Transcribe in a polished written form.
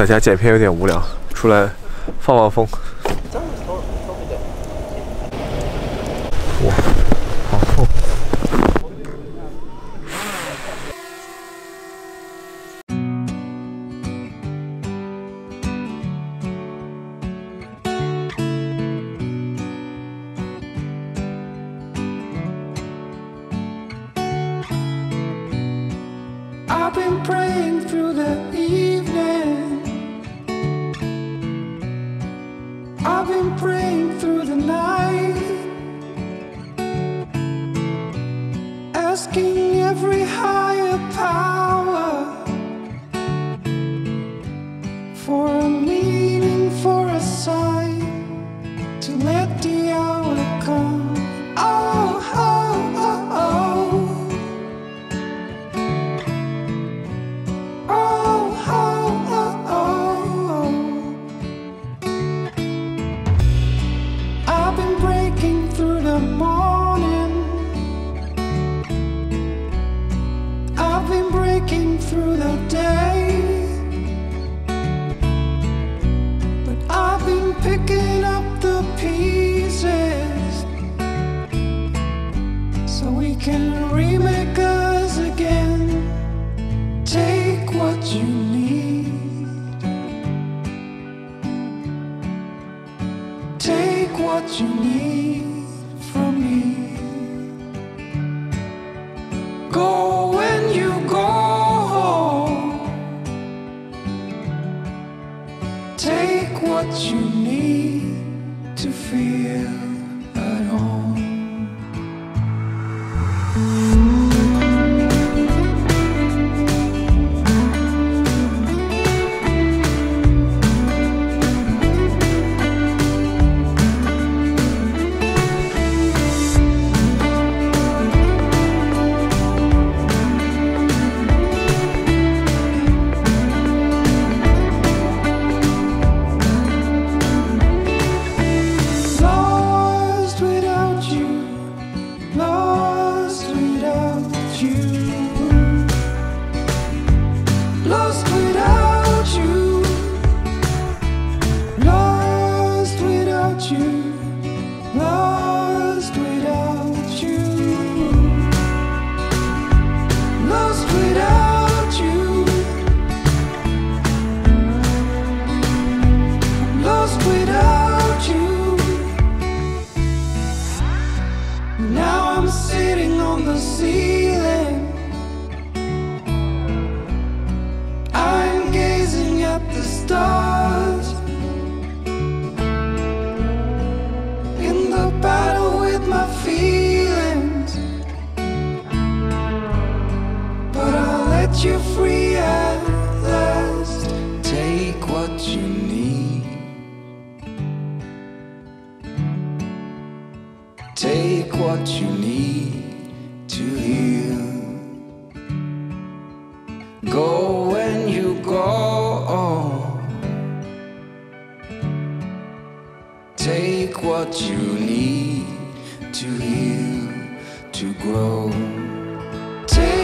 在家剪片有点无聊，出来放放风。哇，好厚。 I've been praying through the evening. I've been praying through the night, asking every higher power for a meaning, for a sign to let the hour come. Oh, oh, oh, oh. Through the day, but I've been picking up the pieces so we can remake us again. Take what you need, take what you need from me. Go when you go. Take what you need to feel at home. Now I'm sitting on the ceiling, I'm gazing at the stars, in the battle with my feelings, but I'll let you free at last. Take what you need, take what you need to heal. Go when you go. Take what you need to heal, to grow. Take